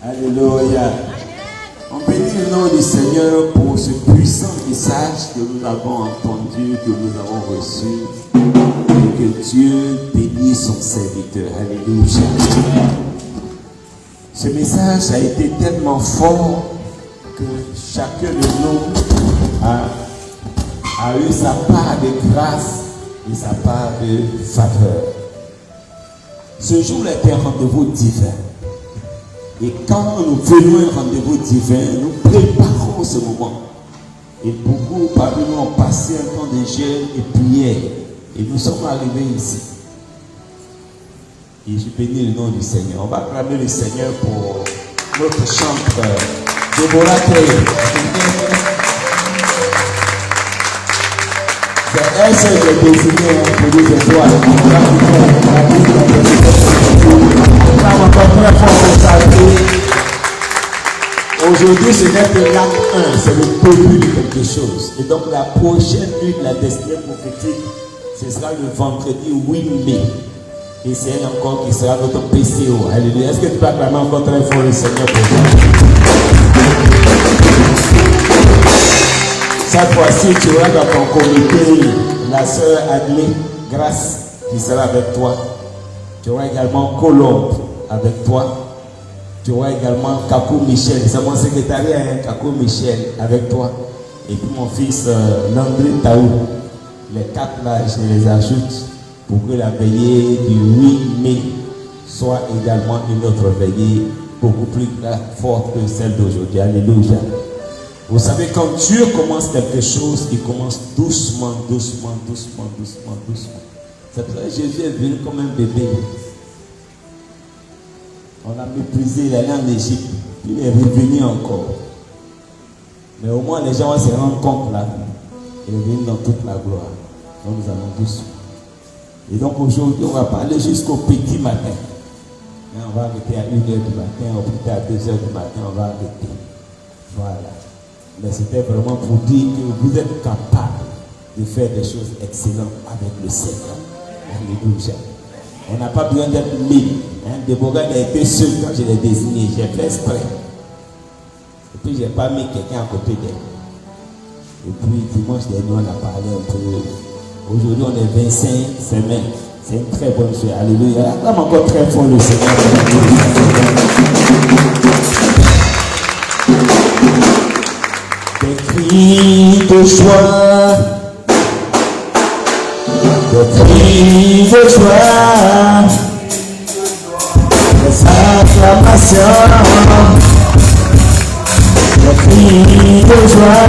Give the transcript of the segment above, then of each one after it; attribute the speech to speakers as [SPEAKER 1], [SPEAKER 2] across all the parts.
[SPEAKER 1] Alléluia. On bénit le nom du Seigneur pour ce puissant message que nous avons entendu, que nous avons reçu. Et que Dieu bénisse son serviteur. Alléluia. Ce message a été tellement fort que chacun de nous a eu sa part de grâce et sa part de faveur. Ce jour était un rendez-vous divin. Et quand nous venons à un rendez-vous divin, nous préparons ce moment. Et beaucoup parmi nous ont passé un temps de jeûne et prière. Et nous sommes arrivés ici. Et je bénis le nom du Seigneur. On va acclamer le Seigneur pour notre chanteur, Déborah Taylor. C'est elle seule qui est désignée pour nous étoiles. Aujourd'hui, ce n'est que l'acte 1, c'est le début de quelque chose. Et donc, la prochaine nuit de la destinée prophétique, ce sera le vendredi 8 mai. Et c'est elle encore qui sera notre PCO. Alléluia. Est-ce que tu peux acclamer encore très fort le Seigneur pour ça? Cette fois-ci, tu auras dans ton comité la sœur Adley Grâce qui sera avec toi. Tu auras également Colombe avec toi. Tu auras également Kakou Michel. C'est mon secrétariat, hein, Kakou Michel avec toi. Et puis mon fils Landry Taou. Les quatre là, je les ajoute pour que la veillée du 8 mai soit également une autre veillée beaucoup plus forte que celle d'aujourd'hui. Alléluia. Vous savez, quand Dieu commence quelque chose, il commence doucement, doucement, doucement, doucement, doucement. C'est pour ça que Jésus est venu comme un bébé. On l'a méprisé, il est allé en Égypte, puis il est revenu encore. Mais au moins les gens vont se rendre compte là. Il est venu dans toute la gloire. Donc nous allons doucement. Et donc aujourd'hui, on va parler jusqu'au petit matin. Et on va arrêter à 1h du matin, ou plus tard à 2h du matin, on va arrêter. Voilà. Mais c'était vraiment pour dire que vous êtes capable de faire des choses excellentes avec le Seigneur. Alléluia. On n'a pas besoin d'être mille. Déborah a été seul quand je l'ai désigné. J'ai fait exprès. Et puis je n'ai pas mis quelqu'un à côté d'elle. Et puis dimanche dernier, on a parlé un peu. Aujourd'hui, on est 25 semaines. C'est une très bonne chose. Alléluia. Acclame encore très fort le Seigneur. Des cris de joie, des cris de joie, des acclamations, des cris de joie.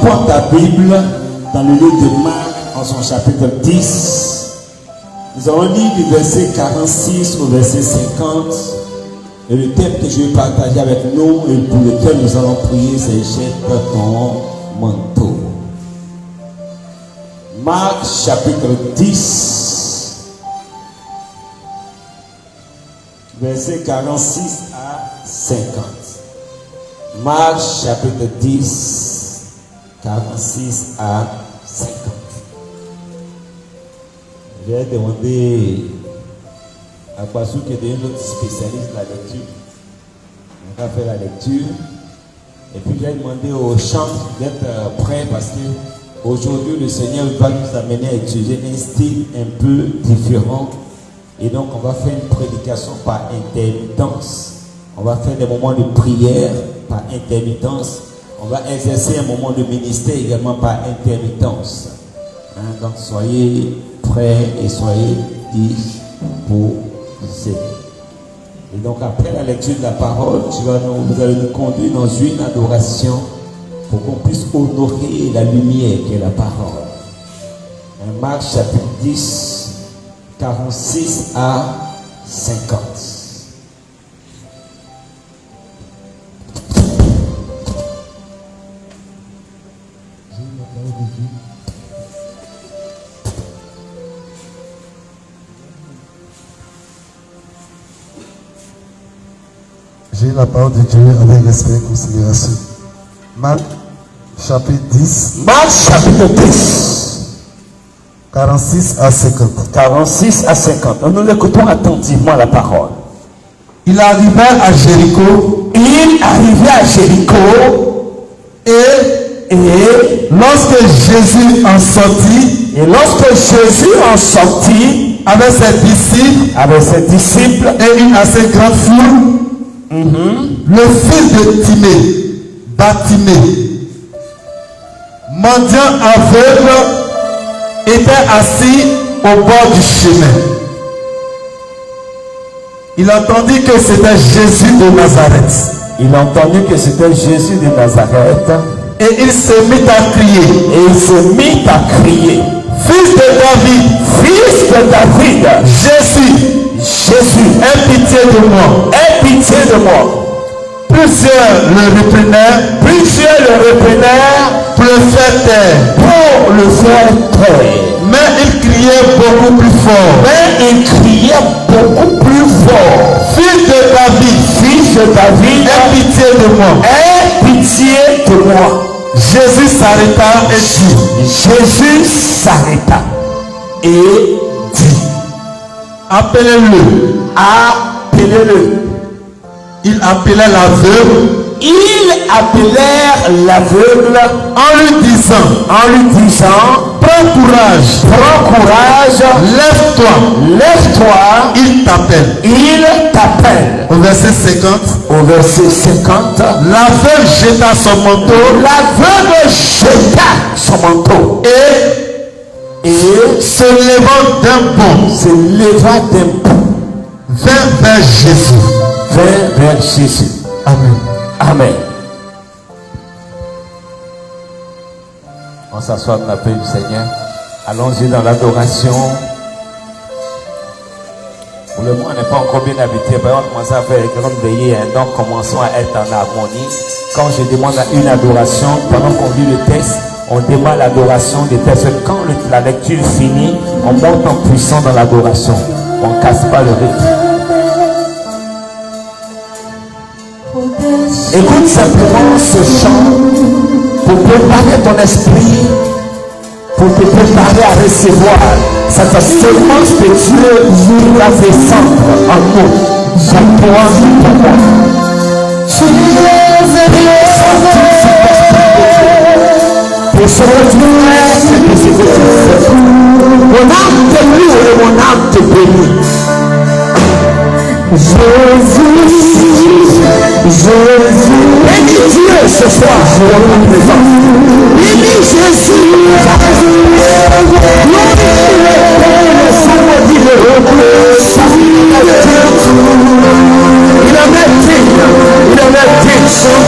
[SPEAKER 1] prendre ta Bible dans le livre de Marc en son chapitre 10. Nous allons lire du verset 46 au verset 50. Et le thème que je vais partager avec nous et pour lequel nous allons prier, c'est jette ton manteau. Marc chapitre 10, verset 46 à 50. Marc chapitre 10, 46 à 50. Je vais demander à Kwasu qui est notre spécialiste de la lecture. On va faire la lecture. Et puis j'ai demandé aux chants d'être prêts parce que aujourd'hui le Seigneur va nous amener à utiliser un style un peu différent. Et donc on va faire une prédication par intermittence. On va faire des moments de prière par intermittence. On va exercer un moment de ministère également par intermittence. Donc soyez prêts et soyez disposés. Et donc après la lecture de la parole, vous allez nous conduire dans une adoration pour qu'on puisse honorer la lumière qui est la parole. Marc chapitre 10, 46 à 50.
[SPEAKER 2] J'ai la parole de Dieu avec respect et considération. Marc chapitre 10.
[SPEAKER 1] Marc chapitre 10.
[SPEAKER 2] 46 à 50.
[SPEAKER 1] 46 à 50. Nous l'écoutons attentivement la parole.
[SPEAKER 2] Il arriva à Jéricho.
[SPEAKER 1] Il arrivait à Jéricho. Et
[SPEAKER 2] lorsque Jésus en sortit.
[SPEAKER 1] Et lorsque Jésus en sortit.
[SPEAKER 2] Avec ses disciples. Et une assez grande foule. Le fils de Timée, Bartimée, mendiant aveugle, était assis au bord du chemin. Il entendit que c'était Jésus de Nazareth.
[SPEAKER 1] Il entendit que c'était Jésus de Nazareth.
[SPEAKER 2] Et il se mit à crier.
[SPEAKER 1] Et il se mit à crier.
[SPEAKER 2] Fils de David,
[SPEAKER 1] fils de David, Jésus,
[SPEAKER 2] aie pitié de moi.
[SPEAKER 1] Aie pitié de moi.
[SPEAKER 2] Plusieurs le reprenèrent pour le faire taire. Mais il criait beaucoup plus fort. Fils de David, aie pitié de moi.
[SPEAKER 1] Aie pitié de moi.
[SPEAKER 2] Jésus s'arrêta
[SPEAKER 1] et dit,
[SPEAKER 2] appelez-le. Ils appelaient l'aveugle en lui disant, prends courage, lève-toi, il t'appelle. Au verset 50, l'aveugle jeta son manteau, et se levant d'un bond, vint vers Jésus.
[SPEAKER 1] Amen. On s'assoit dans la paix du Seigneur. Allons-y dans l'adoration. Pour le moment, on n'est pas encore bien habitué. Par exemple, on commence à faire une grande veillée. Donc, commençons à être en harmonie. Quand je demande une adoration, pendant qu'on lit le texte, on demande l'adoration des textes. Quand la lecture finit, on monte en puissance dans l'adoration. On ne casse pas le rythme. Écoute simplement ce chant pour préparer ton esprit, pour te préparer à recevoir cette sémence que Dieu va descendre en nous. Pour toi, pour moi. Pour se retrouver ce que c'est que tu fais. Mon âme te loue et mon âme te bénit. Jésus, bénis Dieu ce soir pour ta présence. Bénis Jésus, il en est digne, Jésus,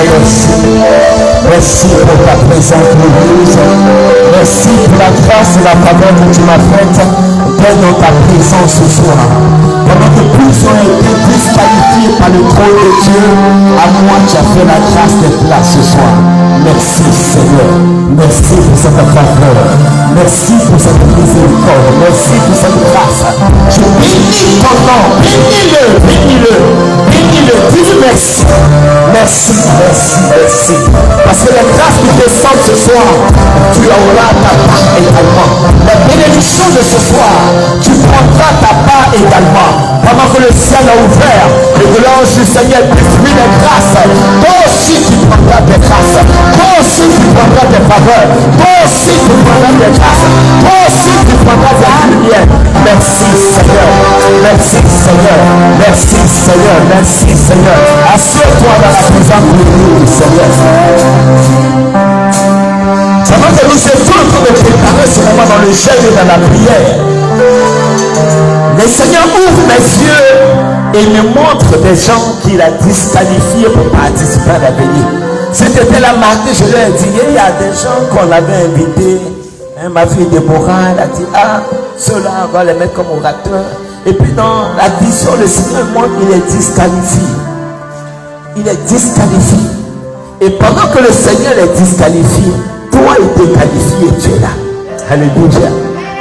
[SPEAKER 1] merci. Merci pour ta présence glorieuse. Merci pour la grâce et la faveur que tu m'as faite dans ta présence ce soir. Pendant que tous ont été disqualifiés par le trône de Dieu, à moi tu as fait la grâce d'être là ce soir. Merci Seigneur. Merci pour cette faveur. Merci pour cette miséricorde. Merci pour cette grâce. Je bénis ton nom. Bénis-le, bénis-le, bénis-le. Dis merci. Merci, merci, merci. Parce que la grâce qui descend ce soir, tu auras ta part également. La bénédiction de ce soir, tu prendras ta part également. Pendant que le ciel a ouvert et que l'ange du Seigneur distribue les grâces, toi aussi tu prendras tes grâces. Toi aussi tu prendras tes faveurs. Toi aussi tu prendras tes grâces. Toi aussi tu prendras ta lumière. Merci Seigneur. Merci Seigneur. Merci Seigneur. Merci Seigneur. Assieds-toi dans la présence du Seigneur. Pendant que nous sommes en train de préparer ce moment dans le jeûne et dans la prière, le Seigneur ouvre mes yeux et me montre des gens qu'il a disqualifiés pour participer à l'avenir. C'était la mardi, je leur ai dit, il y a des gens qu'on avait invités. Ma fille Déborah, elle a dit, ceux-là, on va les mettre comme orateurs. Et puis dans la vision, le Seigneur montre, il est disqualifié. Il est disqualifié. Et pendant que le Seigneur est disqualifié, toi il t'est qualifié et tu es là. Alléluia.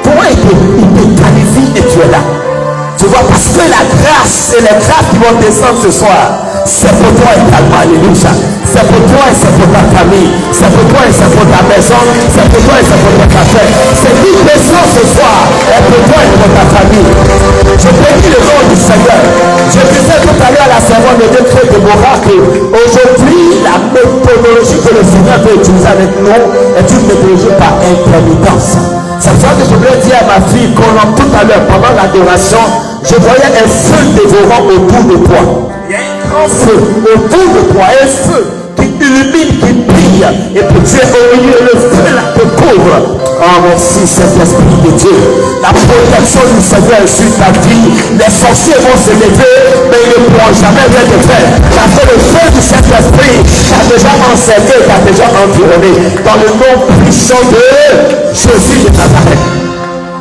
[SPEAKER 1] Toi il te qualifie et tu es là. Tu vois, parce que la grâce et les grâces qui vont descendre ce soir, c'est pour toi également. Alléluia. C'est pour toi et c'est pour ta famille. C'est pour toi et c'est pour ta maison. C'est pour toi et c'est pour ta affaire. C'est une descend ce soir est pour toi et pour ta famille. Je bénis le nom du Seigneur. Je disais tout à l'heure à la servante de Dieu de Déborah qu'aujourd'hui, la méthodologie que le Seigneur peut utiliser avec nous est une méthodologie par intermittence. C'est ça que je voulais dire à ma fille Colombe tout à l'heure pendant l'adoration. Je voyais un feu dévorant autour de toi. Il y a un grand feu autour de toi, un feu qui illumine, qui brille. Et puis tu es au milieu, le feu là te couvre. Oh merci Saint-Esprit de Dieu. La protection du Seigneur est sur ta vie. Les sorciers vont se lever, mais ils ne pourront jamais rien te faire. Parce que le feu du Saint-Esprit t'a déjà encerclé, t'a déjà environné. Dans le nom puissant de Jésus de Nazareth.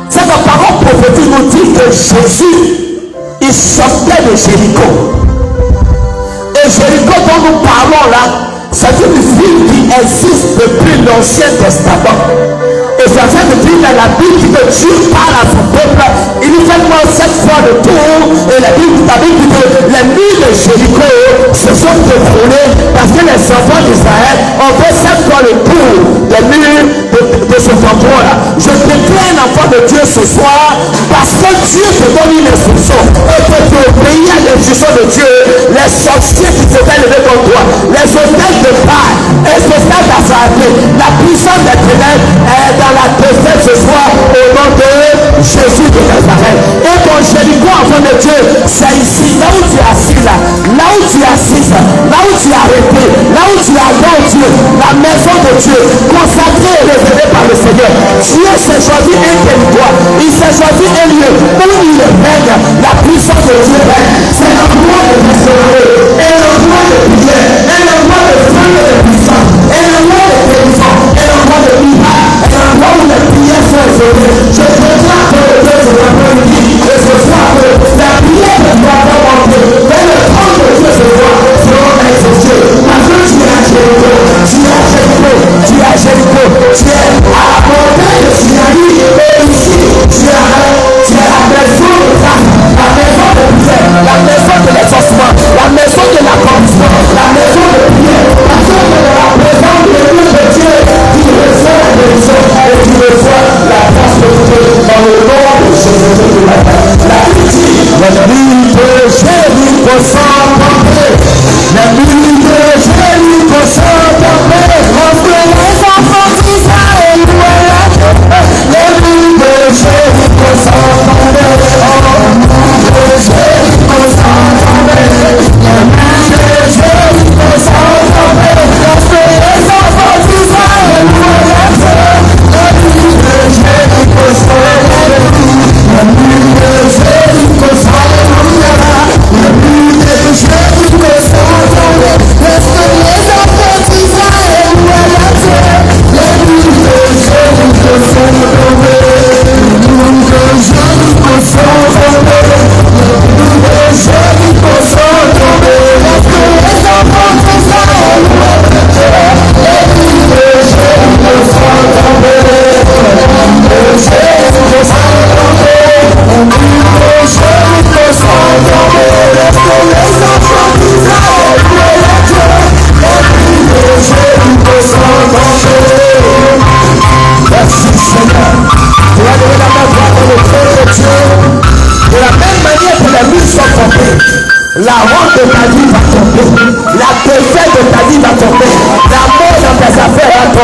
[SPEAKER 1] Cette parole prophétique nous dit que Jésus, il sortait de Jéricho. Et Jéricho dont nous parlons là, c'est une ville qui existe depuis l'Ancien Testament. Et ça fait depuis la Bible dit que Dieu parle à son peuple. Il dit faites-moi 7 fois le tour. Et la Bible dit que les murs de Jéricho se sont écroulés parce que les enfants d'Israël ont fait 7 fois le tour des murs de ce endroit-là. Je déclare un enfant de Dieu ce soir parce que Dieu te donne une instruction. Et que tu obéis à l'instruction de Dieu. Les sorciers qui se sont levés contre toi, les hôtels de Baal, les hôtels d'Azaré, la puissance des ténèbres est dans la défaite ce soir au nom de Jésus de Nazareth. Et ton Jéricho, enfant de Dieu, c'est ici, là où tu es assis, là où tu es assise, là où tu es arrêté, là où tu as dans Dieu, la maison de Dieu, consacrée et révélée par le Seigneur. Dieu s'est choisi un territoire, il s'est choisi un lieu où il règne, la puissance de Dieu règne. C'est l'endroit de missionnaire, et l'endroit de prière, et l'endroit de feu de puissance, et l'endroit de guérison, et l'endroit de miracle, et l'endroit où les prières sont exaucées. Je déclare que le Dieu cet après-midi, et ce soir, que la prière de toi va monter, et le trône de Dieu ce soir seront exaucés. Parce que tu es à Jéricho, tu es à Jéricho, tu es à Jéricho, tu es à la montagne de Sinaï, et ici, tu es à la maison de grâce, la maison de prière, la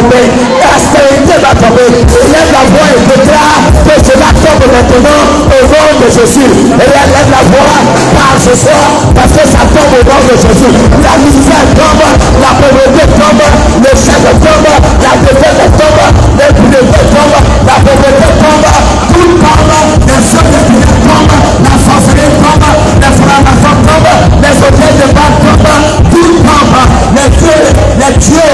[SPEAKER 3] tomber. L'aspérité va tomber. Lève la voix et déclare que cela tombe maintenant au nom de Jésus. Et lève la voix, parle ce soir, parce que ça tombe au nom de Jésus. La misère tombe, la pauvreté tombe, le chèque tombe, la défaite tombe, les brûlures tombe, la pauvreté tombe, tout tombe, les choses de vie tombe, la sorcellerie tombe, les francs-maçons tombent, les hôtels de bar tombent, tout tombe, les dieux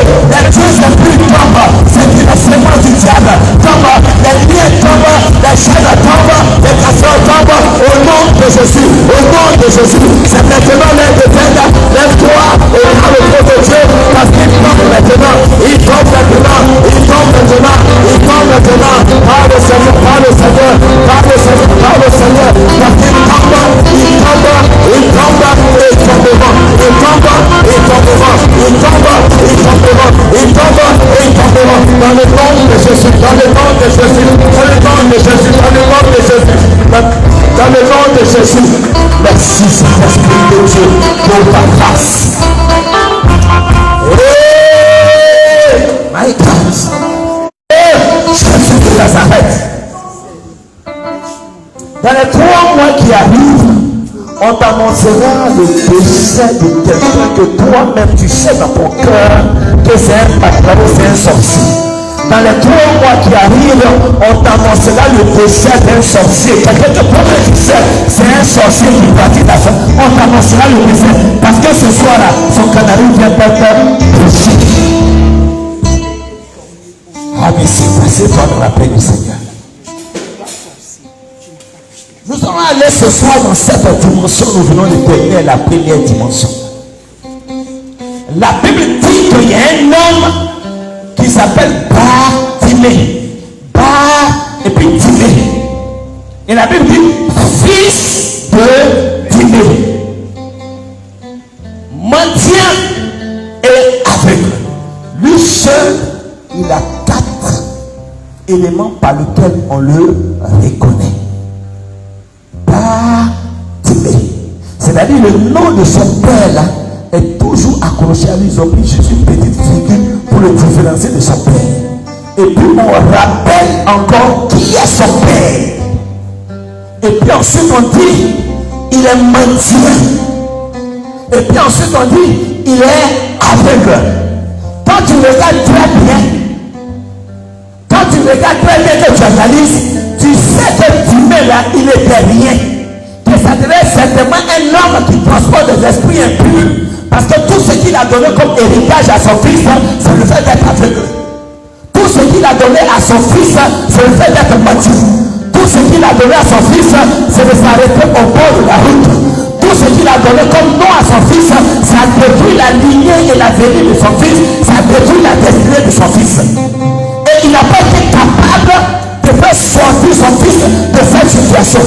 [SPEAKER 3] esprits tombent, c'est une séquence du diable tombe, les liens tombent, les chaînes tombent, les casseurs tombent, au nom de Jésus, au nom de Jésus. C'est maintenant l'heure de faire. Lève-toi et prends le feu de Dieu, parce qu'il tombe maintenant, il tombe maintenant, il tombe maintenant, il tombe maintenant. Par le Seigneur, par le Seigneur, par le Seigneur, par le Seigneur, parce qu'il tombe, il tombe, il tombe, et il tombera, il tombe, il tombera, il tombe, il tombera, il tombe, et il tombera. Dans le nom de Jésus, dans le nom de Jésus, dans le nom de Jésus, dans le nom de Jésus, dans le nom de Jésus. Merci Saint-Esprit de Dieu pour ta grâce. My God. Jésus de Nazareth. Dans les 3 mois qui arrivent, on t'annoncera le décès de quelqu'un que toi-même tu sais dans ton cœur que c'est un patron, c'est un sorcier. Dans les 3 mois qui arrivent, on t'annoncera le décès d'un sorcier. Quelqu'un que toi-même tu sais, c'est un sorcier qui pratique la foi. On t'annoncera le décès. Parce que ce soir-là, son canari vient d'être brisé. Ah mais c'est passé-toi dans la paix du Seigneur. Nous allons aller ce soir dans cette dimension. Nous venons de terminer la première dimension. La Bible dit qu'il y a un homme qui s'appelle Bartimée. Et puis Timée. Et la Bible dit fils de Timée. Mendiant et aveugle. Lui seul, il a 4 éléments par lesquels on le reconnaît. Bartimée. C'est-à-dire le nom de son père là est toujours accroché à lui. Ils ont pris juste une petite virgule pour le différencier de son père. Et puis on rappelle encore qui est son père. Et puis ensuite on dit il est mendiant. Et puis ensuite on dit il est aveugle. Quand tu regardes très bien, que tu analyses, tu sais que Timée là il n'était rien. Que ça devait être certainement un homme qui transporte des esprits impurs. Parce que tout ce qu'il a donné comme héritage à son fils, c'est le fait d'être aveugle. Tout ce qu'il a donné à son fils, c'est le fait d'être mendiant. Tout ce qu'il a donné à son fils, c'est de s'arrêter au bord de la route. Tout ce qu'il a donné comme nom à son fils, ça détruit la lignée et la venue de son fils, ça détruit la destinée de son fils. Et il n'a pas été capable de faire sortir son fils de cette situation.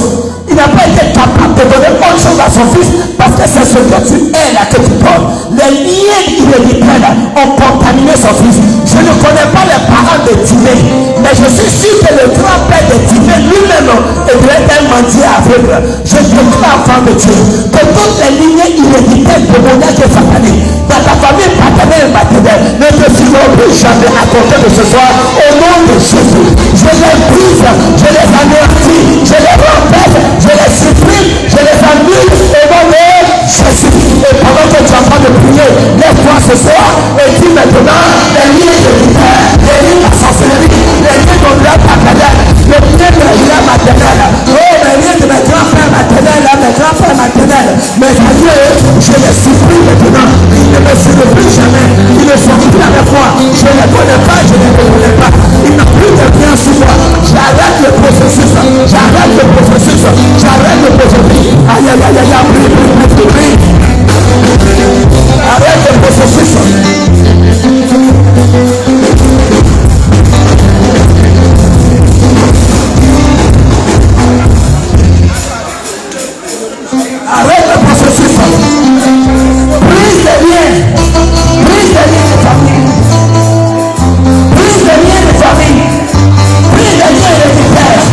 [SPEAKER 3] Il n'a pas été capable de donner autre chose à son fils parce que c'est ce que tu es là que tu donnes. Les liens héréditaires ont contaminé son fils. Je ne connais pas les parents de Timée, mais je suis sûr que le grand-père de Timée lui-même devait être un mendiant aveugle. Je déclare, enfant de Dieu, que toutes les lignes héréditaires démoniaques et sataniques dans ta famille paternelle et maternelle ne te seront plus jamais à côté de ce soir au nom de Jésus. Je les brise, je les anéantis, je les remplace, je les supprime, je les annule au nom de Jésus. Et pendant que tu es en train de prier, lève-toi ce soir et dis maintenant les liens héréditaires, les liens de la sorcellerie, les liens de l'âme paternelle, les liens de l'âme maternelle, oh les liens de mes grands-pères maternels, mes grands-pères maternels, mes aïeux, je les supprime maintenant. Ils ne me suivent plus jamais, ils ne sont plus avec moi, je ne les connais pas, je ne les connais pas, ils n'ont plus de bien sur moi. J'arrête le processus, j'arrête le processus, j'arrête le processus. Aïe aïe aïe aïe, prie. Arrête le processus. Arrête le processus. Brise les liens. Brise les liens de famille. Brise les liens de famille. Brise les liens héréditaires.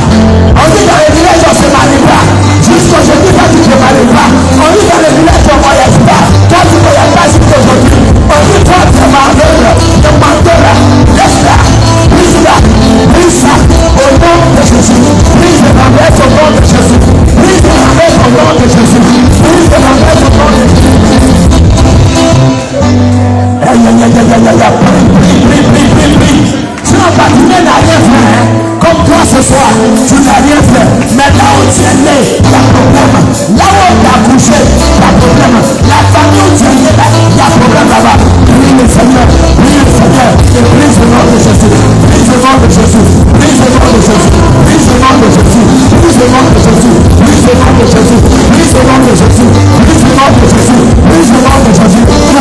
[SPEAKER 3] On dit dans les villages on se marie pas. Jusqu'aujourd'hui, pas tu te maries pas. On tu n'as rien fait. Mais là où tu es né, il y a problème. Là où tu as couché, il y a problème. La famille où tu es né, il y a problème là-bas. Prie le Seigneur, prie le Seigneur, et prie le nom de Jésus. Prie le nom de Jésus, prie le nom de Jésus, prie le nom de Jésus, prie le nom de Jésus, prie le nom de Jésus, prie le nom de Jésus, prie le nom de Jésus, prie le nom de Jésus, prie le nom de Jésus,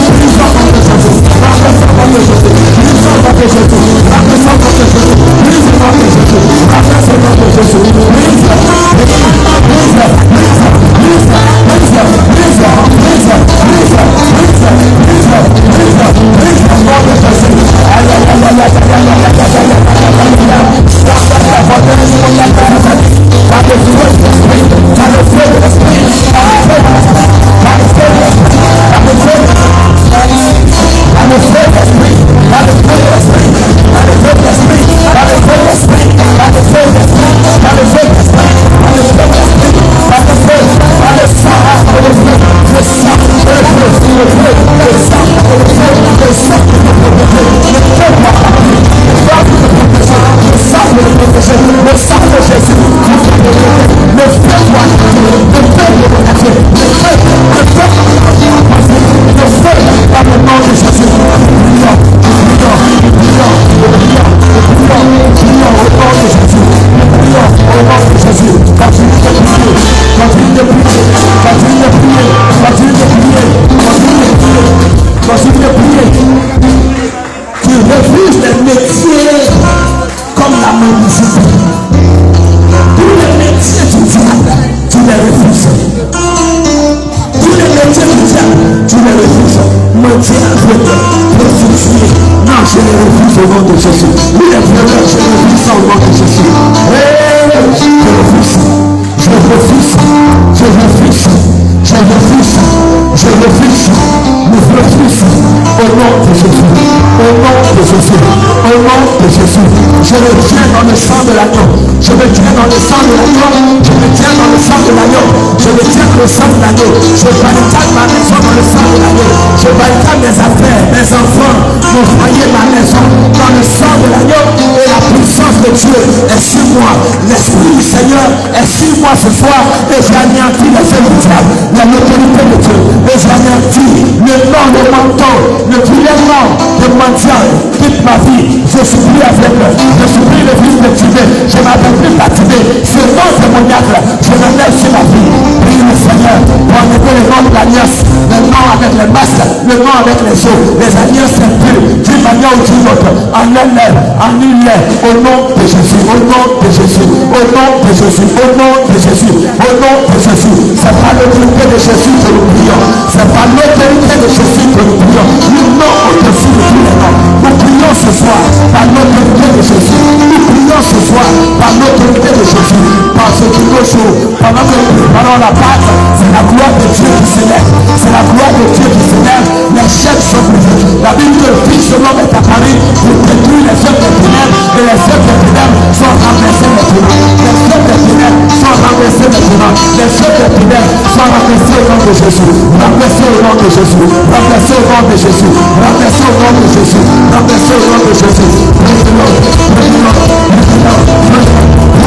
[SPEAKER 3] Je me tiens dans le sang de l'agneau. Je me tiens dans le sang de l'agneau. Je me tiens dans le sang de l'agneau. Je me tiens dans le sang de l'agneau. Je barricade ma maison dans le sang de l'agneau. Je barricade mes affaires, mes enfants, mon foyer, ma maison dans le sang de l'agneau. Et la puissance de Dieu est sur moi. L'esprit du Seigneur est sur moi ce soir. Et j'anéantis les œuvres du diable, l'autorité de Dieu. Et j'anéantis le nom de menton, le gouvernement de mendiant. Toute ma vie, je suis plus aveugle. Je suis plus le fils de Dieu. Je m'appelle plus Batimée. Ce nom démoniaque, je l'enlève sur ma vie. Prie le Seigneur pour enlever le nom de l'alliance, le nom avec les masques, le nom avec les os, les alliances impures, d'une manière ou d'une autre. Enlève-les, annule-les au nom de Jésus, au nom de Jésus, au nom de Jésus, au nom de Jésus, au nom de Jésus. C'est pas l'autorité de Jésus que nous prions. C'est pas l'autorité de Jésus que nous prions. Nous nom au-dessus de tous les noms. Nous prions ce soir par l'autorité de Jésus. Nous prions ce soir par l'autorité de Jésus. Parce que nos jours, pendant que nous préparons la Pâque, c'est la gloire de Dieu qui s'élève. C'est la gloire de Dieu qui s'élève. Les chaînes sont brisées. La Bible dit que le Fils de l'homme est apparu pour détruire les œuvres des ténèbres. Et les œuvres des ténèbres sont renversées maintenant. Les œuvres des ténèbres sont renversées maintenant. Les œuvres des ténèbres sont renversées au nom de Jésus. Renversées au nom de Jésus. Renversées au nom de Jésus. Renversées au nom de Jésus. Renversées au nom de Jésus.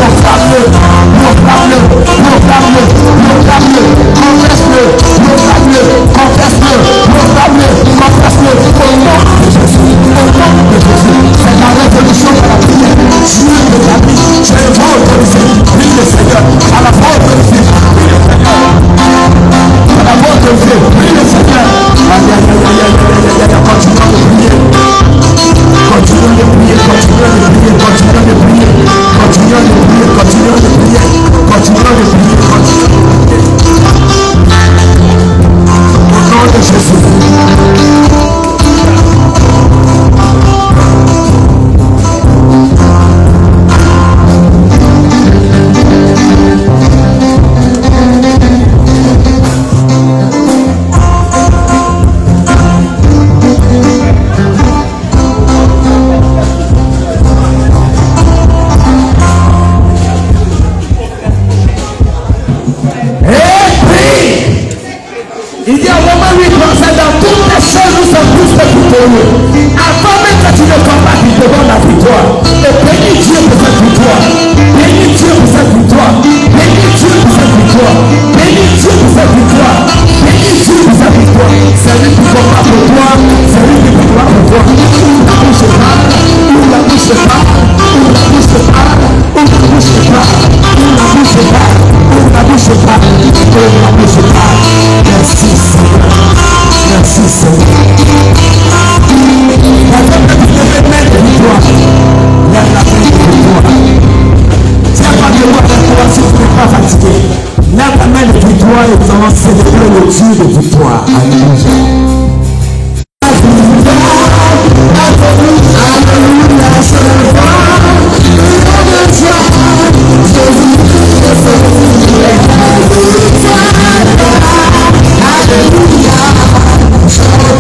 [SPEAKER 3] Proclame-le, proclame-le, proclame-le, proclame-le, confesse-le, proclame-le, confesse-le, proclame-le, confesse-le, au nom de Jésus, au nom de Jésus. C'est la révolution de la prière. Dieu de ta vie, tu es pas autorisé. Prie le Seigneur, à la fois autorisé. Prie le Seigneur, à la fois autorisé. Prie le Seigneur. Continuons de prier. Continuons de prier, continuons de prier, continuons de prier, continuons de prier, continuons de prier, continuons de prier, continuons de prier. Au nom de Jésus. Avant même que tu ne combattes, il te donne la victoire. Et bénis Dieu pour cette victoire. Bénis Dieu pour clôture de victoire. Alléluia.
[SPEAKER 4] Je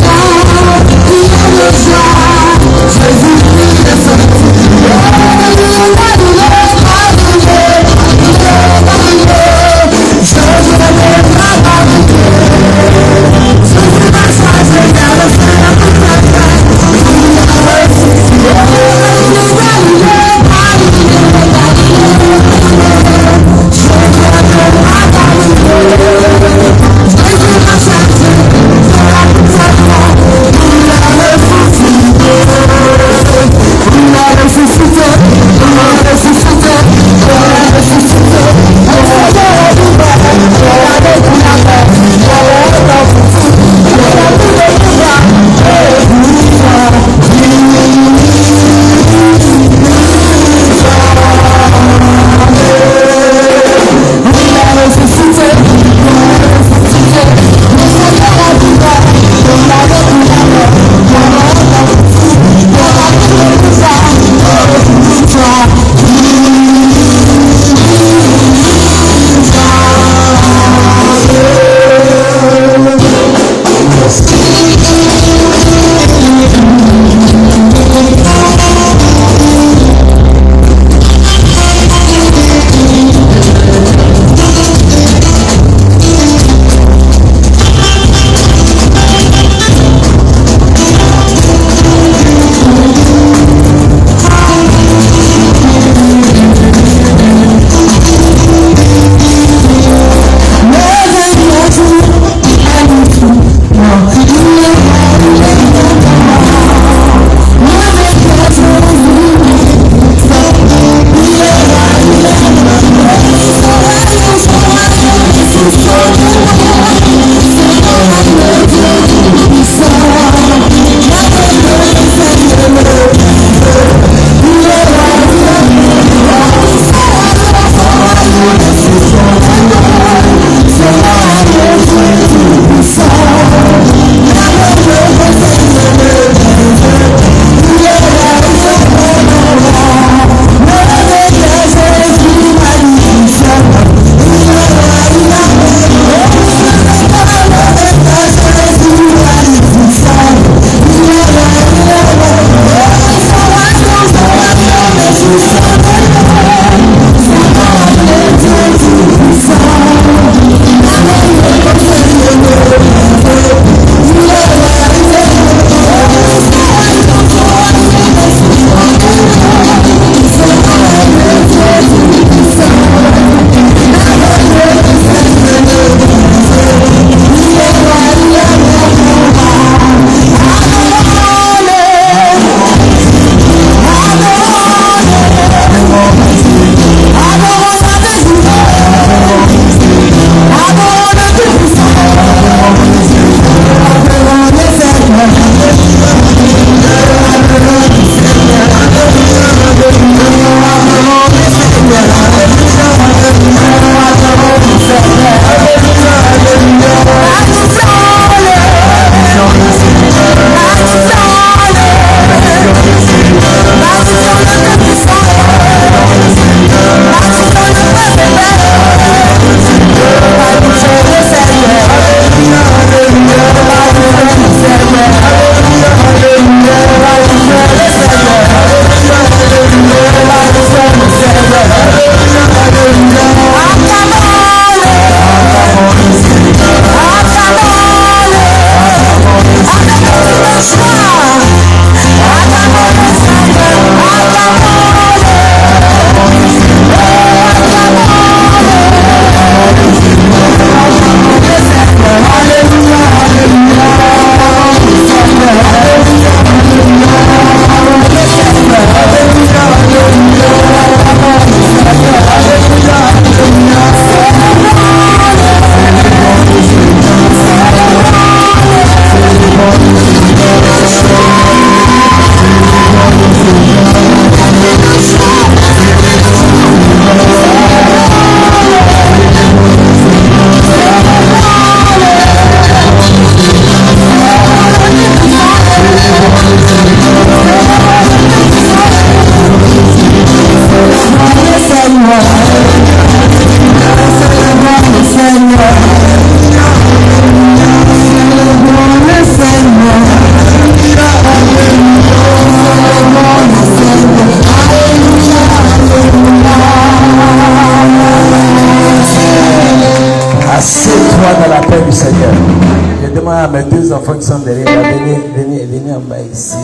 [SPEAKER 3] deux enfants qui sont derrière, venez en bas ici.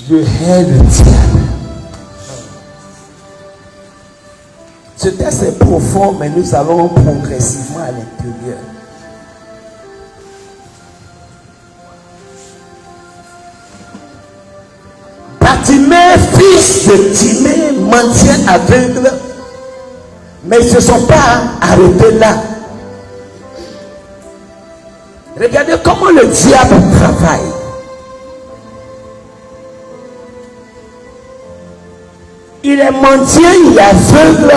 [SPEAKER 3] Je hais le diable. Ce texte est profond, mais nous allons progressivement à l'intérieur. Bartimée, fils de Timée, mendiant aveugle, mais ils ne se sont pas arrêtés là. Regardez comment le diable travaille. Il est mendiant, il est aveugle,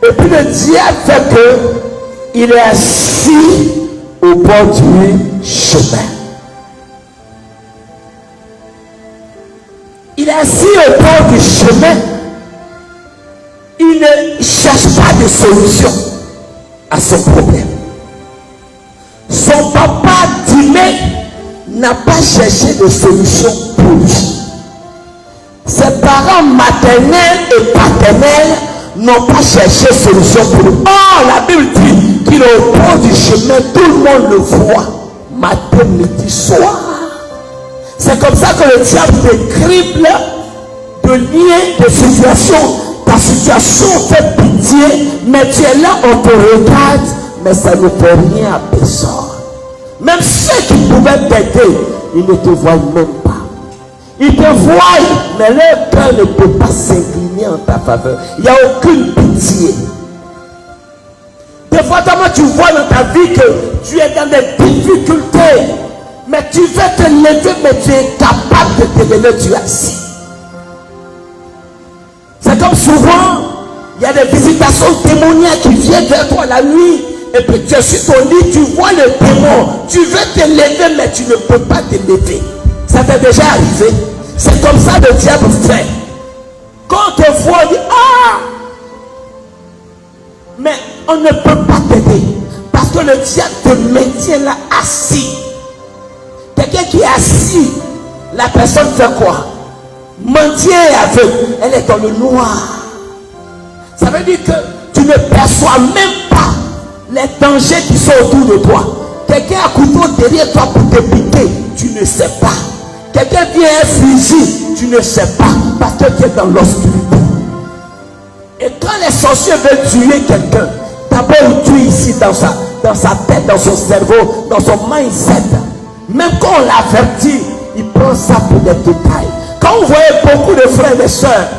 [SPEAKER 3] et puis le diable fait que il est assis au bord du chemin. Il est assis au bord du chemin. Il ne cherche pas de solution à son problème. Son papa Timée n'a pas cherché de solution pour lui. Ses parents maternels et paternels n'ont pas cherché solution pour lui. Or, la Bible dit qu'il est au bord du chemin, tout le monde le voit, matin, midi, soir. C'est comme ça que le diable te crible de liens, de situations. Ta situation fait pitié, mais tu es là, on te regarde, mais ça ne fait rien à personne. Même ceux qui pouvaient t'aider, ils ne te voient même pas. Ils te voient, mais leur cœur ne peut pas s'incliner en ta faveur. Il n'y a aucune pitié. Des fois, tu vois dans ta vie que tu es dans des difficultés, mais tu veux te lever, mais tu es capable de te lever, tu es assis. C'est comme souvent, il y a des visitations démoniaques qui viennent vers toi la nuit, et puis tu es sur ton lit, tu vois le démon, tu veux te lever, mais tu ne peux pas te lever. Ça t'est déjà arrivé. C'est comme ça le diable fait. Quand on te voit, on dit ah, mais on ne peut pas t'aider, parce que le diable te maintient là assis. Quelqu'un qui est assis, la personne fait quoi? Mendiant et aveugle, elle est dans le noir. Ça veut dire que tu ne perçois même pas les dangers qui sont autour de toi. Quelqu'un a un couteau derrière toi pour te piquer, tu ne sais pas. Quelqu'un vient un fusil, tu ne sais pas, parce que tu es dans l'obscurité. Et quand les sorciers veulent tuer quelqu'un, d'abord ils tuent ici dans sa tête, dans son cerveau, dans son mindset. Même quand on l'avertit, il prend ça pour des détails. Quand vous voyez beaucoup de frères et sœurs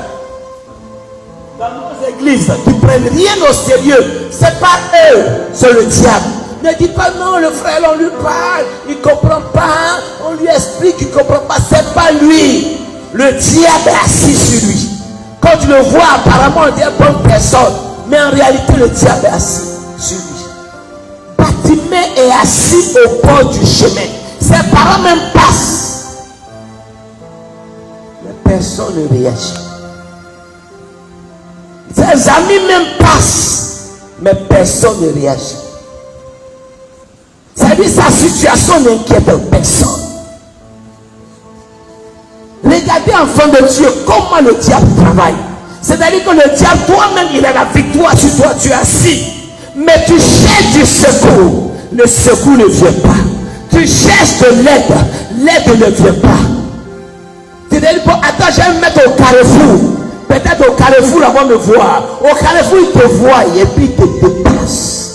[SPEAKER 3] dans nos églises qui prennent rien au sérieux, c'est pas eux, c'est le diable. Ne dis pas non, le frère, on lui parle, il ne comprend pas, on lui explique, il ne comprend pas, c'est pas lui. Le diable est assis sur lui. Quand tu le vois, apparemment, on dit une bonne personne, mais en réalité, le diable est assis sur lui. Bartimée est assis au bord du chemin. Ses parents même passent, mais personne ne réagit. Ses amis même passent, mais personne ne réagit. C'est-à-dire sa situation n'inquiète personne. Regardez, enfant de Dieu, comment le diable travaille. C'est-à-dire que le diable, toi-même, il a la victoire sur toi, tu es assis. Mais tu cherches du secours. Le secours ne vient pas. Tu cherches de l'aide. L'aide ne vient pas. Tu dis, bon, attends, je vais me mettre au carrefour. Peut-être au carrefour, avant de me voir. Au carrefour, il te voit et puis il te déplace.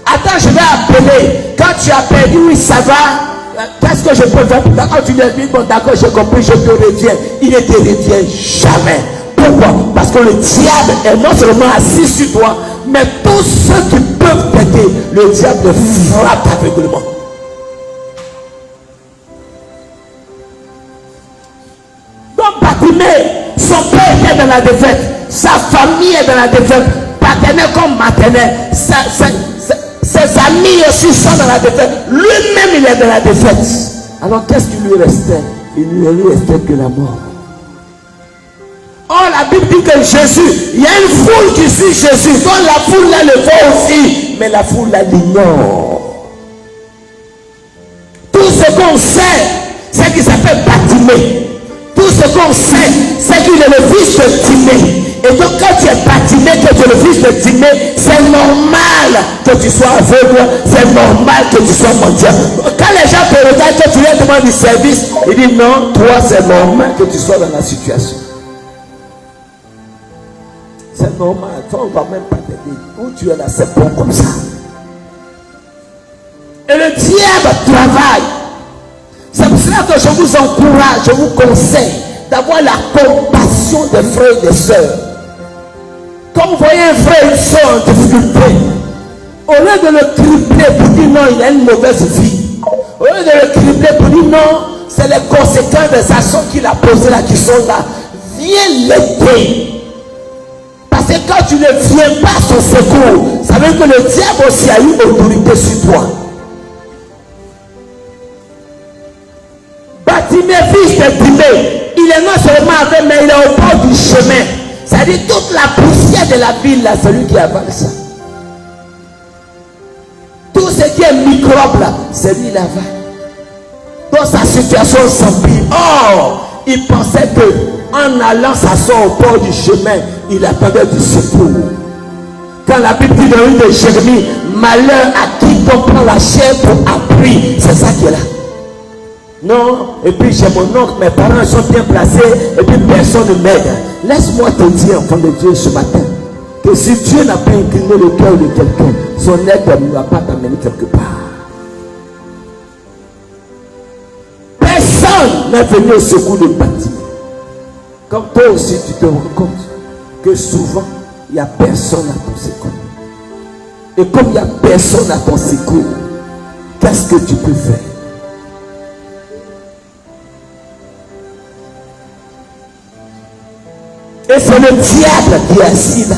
[SPEAKER 3] Attends, je vais appeler. Quand tu appelles, oui, ça va. Qu'est-ce que je peux faire? Quand tu lui dis, bon, d'accord, j'ai compris, je te reviens. Il ne te revient jamais. Pourquoi? Parce que le diable est non seulement assis sur toi, mais tous ceux qui peuvent t'aider, le diable frappe aveuglement. Donc, Bartimée, son père est dans la défaite, sa famille est dans la défaite, paternelle comme maternelle, ses amis aussi sont dans la défaite, lui-même il est dans la défaite. Alors qu'est-ce qui lui restait? Il ne lui restait que la mort. Or la Bible dit que Jésus, il y a une foule qui suit Jésus, donc la foule là le voit aussi, mais la foule là l'ignore. Tout ce qu'on sait, qu'il s'appelle Bartimée. Tout ce qu'on sait, c'est qu'il est le fils de Timée. Et donc quand tu es Bartimée, que tu es le fils de Timée, c'est normal que tu sois aveugle, c'est normal que tu sois mendiant. Quand les gens te regardent, que tu leur demandes du service, ils disent non, toi c'est normal que tu sois dans la situation. C'est normal, toi on ne va même pas t'aider. Où tu es là, c'est bon comme ça. Et le diable travaille. C'est pour cela que je vous encourage, je vous conseille d'avoir la compassion des frères et des sœurs. Quand vous voyez un frère et une soeur en difficulté, au lieu de le cribler pour dire non, il a une mauvaise vie, au lieu de le cribler pour dire non, c'est les conséquences des actions qu'il a posées là qui sont là, viens l'aider. Parce que quand tu ne viens pas à son secours, ça veut dire que le diable aussi a eu autorité sur toi. Bartimée, fils de Timée, il est non seulement avec, mais il est au bord du chemin. C'est-à-dire toute la poussière de la ville, là, c'est lui qui avale ça. Tout ce qui est microbe là, c'est lui qui avale. Dans sa situation s'empire. Or, il pensait que en allant s'asseoir au bord du chemin, il attendait du secours. Quand la Bible dit dans le livre de Jérémie, malheur à qui on prend la chair pour appris, c'est ça qui est là. Non, et puis j'ai mon oncle, mes parents sont bien placés, et puis personne ne m'aide. Laisse-moi te dire, enfant de Dieu, ce matin, que si Dieu n'a pas incliné le cœur de quelqu'un, son aide ne va pas t'amener quelque part. Personne n'est venu au secours de Bartimée. Comme toi aussi, tu te rends compte que souvent, il n'y a personne à ton secours. Et comme il n'y a personne à ton secours, qu'est-ce que tu peux faire? Et c'est le diable qui est assis là.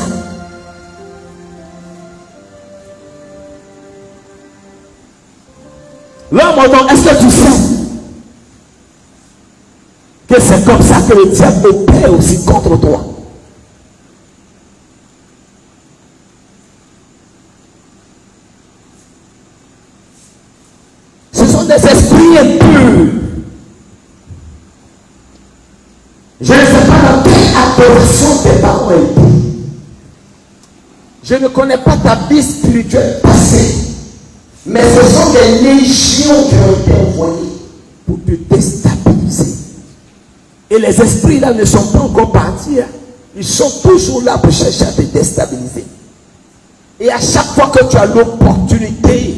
[SPEAKER 3] L'homme, est-ce que tu sais que c'est comme ça que le diable opère aussi contre toi? Ce sont des esprits impurs. Je ne sais pas dans quelle adoration tes parents étaient. Je ne connais pas ta vie spirituelle passée. Mais ce sont des légions qui ont été envoyées pour te déstabiliser. Et les esprits là ne sont pas encore partis. Ils sont toujours là pour chercher à te déstabiliser. Et à chaque fois que tu as l'opportunité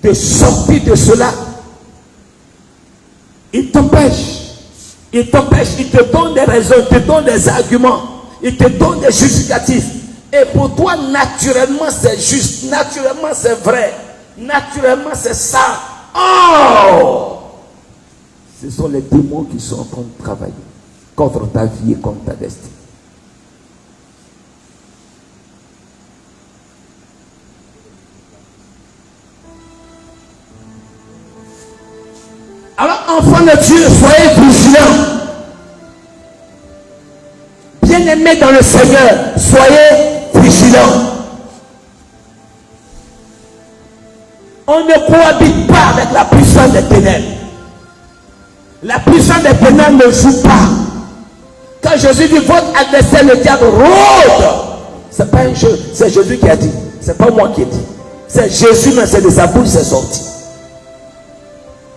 [SPEAKER 3] de sortir de cela, ils t'empêchent. Il t'empêche, il te donne des raisons, il te donne des arguments, il te donne des justificatifs. Et pour toi, naturellement, c'est juste, naturellement, c'est vrai, naturellement, c'est ça. Oh! Ce sont les démons qui sont en train de travailler contre ta vie et contre ta destinée. Alors, enfants de Dieu, soyez vigilants. Bien-aimés dans le Seigneur, soyez vigilants. On ne cohabite pas avec la puissance des ténèbres. La puissance des ténèbres ne joue pas. Quand Jésus dit votre adversaire le diable rôde, c'est pas un jeu, c'est Jésus qui a dit. C'est pas moi qui ai dit. C'est Jésus, mais c'est de sa bouche, c'est sorti.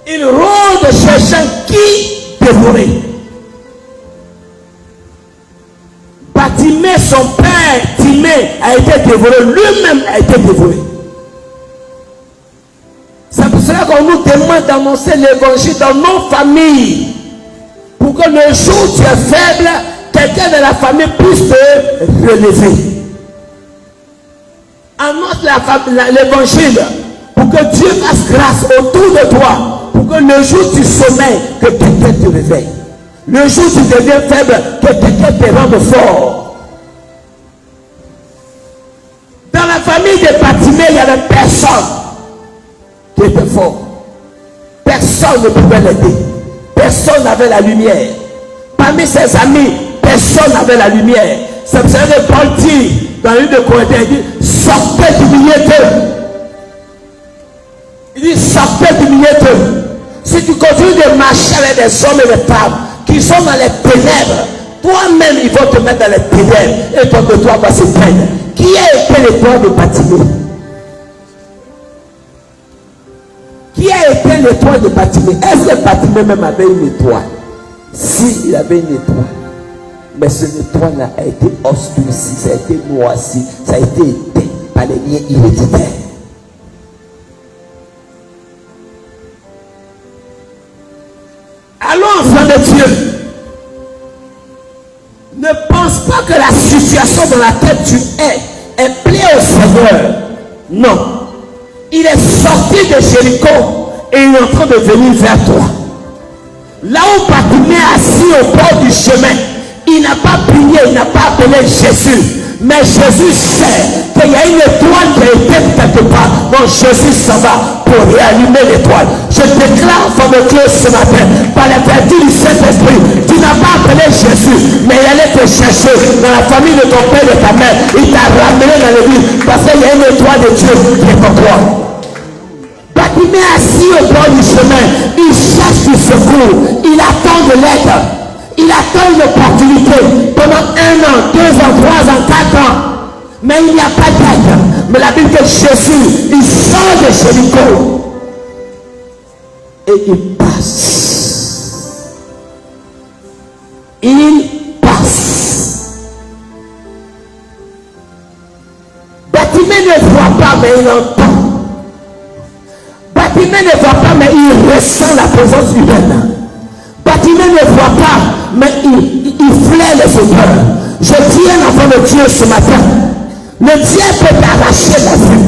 [SPEAKER 3] Il rôde cherchant qui dévorer. Bartimée, son père, Timée, a été dévoré. Lui-même a été dévoré. C'est pour cela qu'on nous demande d'annoncer l'évangile dans nos familles. Pour que le jour où tu es faible, quelqu'un de la famille puisse te relever. Annonce l'évangile pour que Dieu fasse grâce autour de toi. Pour que le jour du sommeil, que quelqu'un te réveille. Le jour où tu deviens faible, que quelqu'un te rende fort. Dans la famille de Bartimée, il n'y avait personne qui était fort. Personne ne pouvait l'aider. Personne n'avait la lumière. Parmi ses amis, personne n'avait la lumière. C'est pour ça que Paul dit, dans le livre de Corinthiens, il dit, sortez du milieu d'eux. Il dit, sortez du milieu d'eux. Si tu continues de marcher avec des hommes et des femmes qui sont dans les ténèbres, Toi-même, ils vont te mettre dans les ténèbres et ton de toi va se peindre. Qui a été le toit de Bartimée? Qui a été le toit de Bartimée? Est-ce que Bartimée même avait une étoile? Si, il avait une étoile. Mais ce étoile-là a été obscurci, ça a été noirci, ça a été éteint par les liens héréditaires. Alors, enfant de Dieu, ne pense pas que la situation dans laquelle tu es plaît au Seigneur. Non. Il est sorti de Jéricho et il est en train de venir vers toi. Là où Bartimée est assis au bord du chemin, il n'a pas prié, il n'a pas appelé Jésus. Mais Jésus sait qu'il y a une étoile qui a été quelque part. Donc Jésus s'en va pour réallumer l'étoile. Je déclare en de Dieu ce matin, par la vertu du Saint-Esprit, tu n'as pas appelé Jésus, mais il allait te chercher dans la famille de ton père et de ta mère. Il t'a ramené dans l'église parce qu'il y a une étoile de Dieu qui est en toi. Bartimée est assis au bord du chemin, il cherche du secours, il attend de l'aide. Il attend une opportunité pendant 1 an, 2 ans, 3 ans, 4 ans. Mais il n'y a pas d'aide. Mais la Bible dit que Jésus, il sort de Jéricho. Et il passe. Il passe. Bartimée ne voit pas, mais il entend. Bartimée ne voit pas, mais il ressent la présence humaine. Bartimée ne voit pas, mais il flaire les odeurs. Je dis un enfant de Dieu ce matin. Le diable peut t'arracher la vue,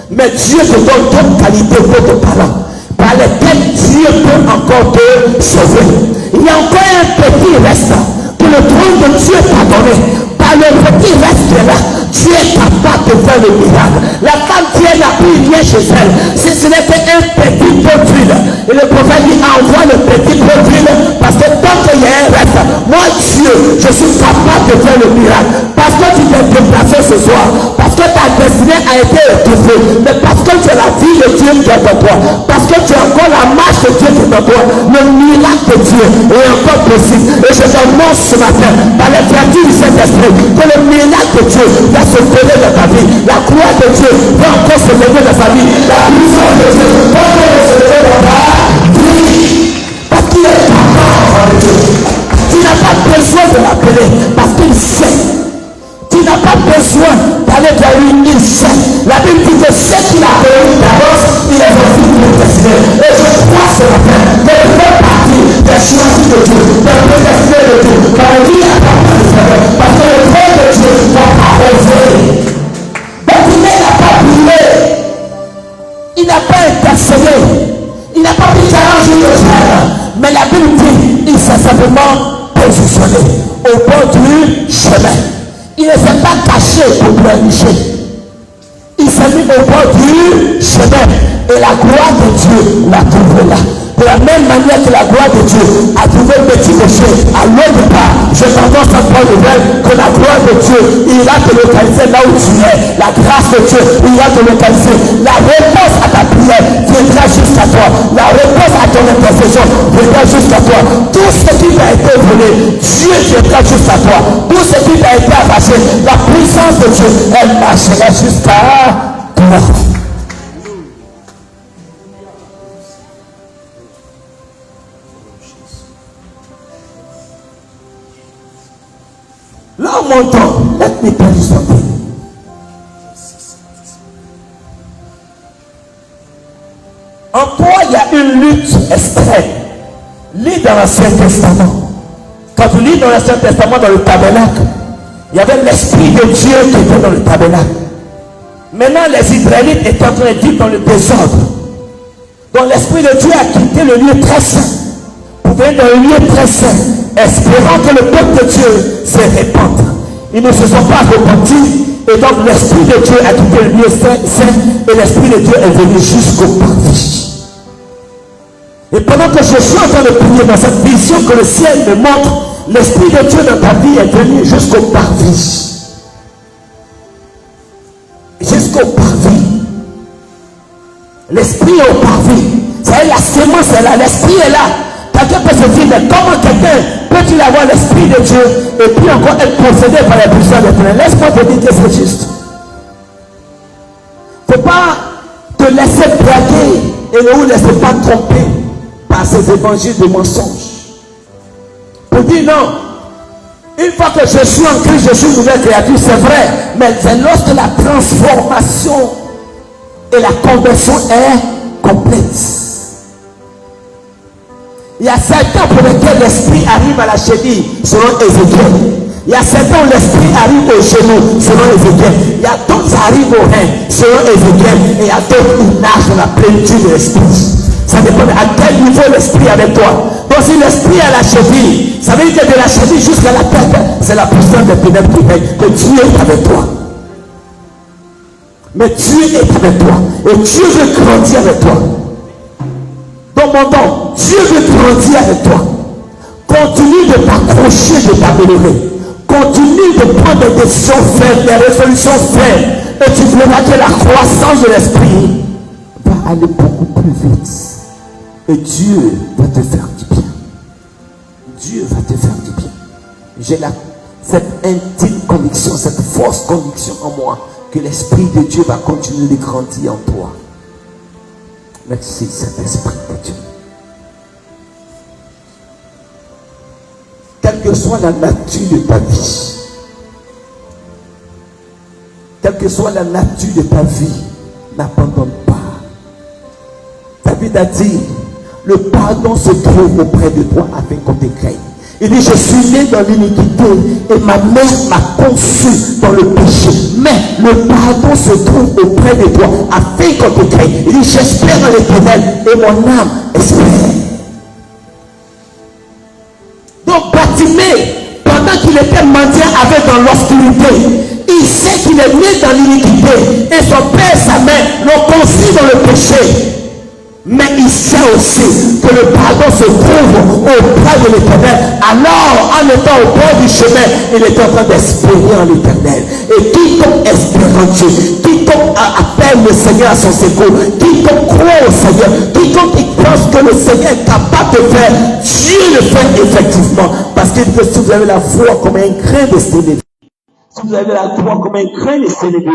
[SPEAKER 3] mais Dieu te donne d'autres qualités, d'autres talents, par lesquels Dieu peut encore te sauver. Il y a encore un petit reste que le trône de Dieu t'a donné. Par le petit reste là, Dieu est capable de faire le miracle. La femme qui n'a plus rien chez elle, si ce n'était un petit peu d'huile. Et le prophète dit, envoie le petit peu d'huile, parce que tant qu'il y a un reste, moi Dieu, je suis capable de faire le miracle. Parce que tu t'es déplacé ce soir, parce que ta destinée a été étouffée, mais parce que tu as la vie de Dieu qui est en toi, parce que tu as encore la marche de Dieu qui est en toi, le miracle de Dieu est encore possible. Et je t'annonce ce matin, par la vertu du Saint-Esprit, que le miracle de Dieu va se donner dans ta vie. La croix de Dieu va encore se lever dans ta vie. La puissance de Dieu va encore se lever dans ta vie. Parce qu'il est capable de Dieu. Tu n'as pas besoin de l'appeler parce qu'il sait. Tu n'as pas besoin d'aller vers lui, il sait. La Bible dit que ce qu'il a appelé d'avance, il est aussi prédestiné. Et je crois ce matin que tu fais partie des choisis de Dieu, des prédestinés de Dieu. Car lui a pas prédestiné. Parce que le trône de Dieu n'a pas réservé. Bartimée n'a pas brûlé. Il n'a pas intercédé. Il n'a pas pris 40 jours de frère. Mais la Bible dit, il s'est simplement positionné au bord du chemin. Il ne s'est pas caché pour planifier. Il s'est mis au bord du chemin. Et la gloire de Dieu l'a trouvé là. De la même manière que la gloire de Dieu a trouvé le petit péché à l'autre part, je t'annonce à toi nouvelle que la gloire de Dieu, il va te localiser là où tu es. La grâce de Dieu, il va te localiser. La réponse à ta prière viendra jusqu'à toi. La réponse à ton intercession viendra jusqu'à toi. Tout ce qui t'a été volé, Dieu viendra jusqu'à toi. Tout ce qui t'a été arraché, la puissance de Dieu, elle marchera jusqu'à toi. Là, en montant, let me tell you something. En toi, il y a une lutte extrême. Lis dans l'Ancien Testament. Quand tu lis dans l'Ancien Testament, dans le tabernacle, il y avait l'Esprit de Dieu qui était dans le tabernacle. Maintenant, les Israélites étaient en train de vivre dans le désordre. Donc, l'Esprit de Dieu a quitté le lieu très saint pour venir dans le lieu très saint, espérant que le peuple de Dieu se répande. Ils ne se sont pas repentis, et donc l'Esprit de Dieu a quitté le lieu saint, et l'Esprit de Dieu est venu jusqu'au parvis. Et pendant que je suis en train de prier dans cette vision que le ciel me montre, l'Esprit de Dieu dans ta vie est venu jusqu'au parvis. Jusqu'au parvis. L'Esprit est au parvis. C'est la sémence est là, l'Esprit est là. Quelqu'un peut se dire, mais comment quelqu'un peut peux-tu avoir l'Esprit de Dieu et puis encore être possédé par la puissance de l'éternel? Laisse-moi te dire que c'est juste. Il ne faut pas te laisser braquer et ne vous laissez pas tromper par ces évangiles de mensonges. Pour dire non, une fois que je suis en Christ, je suis une nouvelle créature, c'est vrai, mais c'est lorsque la transformation et la conversion est complète. Il y a certains pour lesquels l'esprit arrive à la cheville, selon Ézéchiel. Il y a certains où l'esprit arrive au genou, selon Ézéchiel. Il y a d'autres qui arrivent au rein, selon Ézéchiel. Et il y a d'autres qui nagent dans la plénitude de l'esprit. Ça dépend à quel niveau l'esprit est avec toi. Donc si l'esprit est à la cheville, ça veut dire que de la cheville jusqu'à la tête, c'est la puissance des ténèbres qui règne, que Dieu est avec toi. Mais Dieu est avec toi. Et Dieu veut grandir avec toi. Donc mon don, Dieu veut grandir avec toi. Continue de t'accrocher, de t'améliorer. Continue de prendre des décisions fermes, des résolutions fermes. Et tu verras que la croissance de l'esprit va aller beaucoup plus vite. Et Dieu va te faire du bien. Dieu va te faire du bien. J'ai cette intime conviction, cette force conviction en moi que l'Esprit de Dieu va continuer de grandir en toi. Merci Saint-Esprit de Dieu. Quelle que soit la nature de ta vie, quelle que soit la nature de ta vie, n'abandonne pas. David a dit, le pardon se trouve auprès de toi afin qu'on te craigne. Il dit, je suis né dans l'iniquité et ma mère m'a conçu dans le péché. Mais le pardon se trouve auprès de toi afin qu'on te craigne. Il dit, j'espère en l'Éternel et mon âme espère. Donc Bartimée, pendant qu'il était mendiant avec dans l'obscurité, il sait qu'il est né dans l'iniquité et son père et sa mère l'ont conçu dans le péché. Mais il sait aussi que le pardon se trouve auprès de l'Éternel. Alors, en étant au bord du chemin, il est en train d'espérer en l'Éternel. Et quiconque espère en Dieu, quiconque appelle le Seigneur à son secours, quiconque croit au Seigneur, quiconque pense que le Seigneur est capable de faire, Dieu le fait effectivement. Parce que si vous avez la foi comme un grain de sénévé, si vous avez la foi comme un grain de sénévé,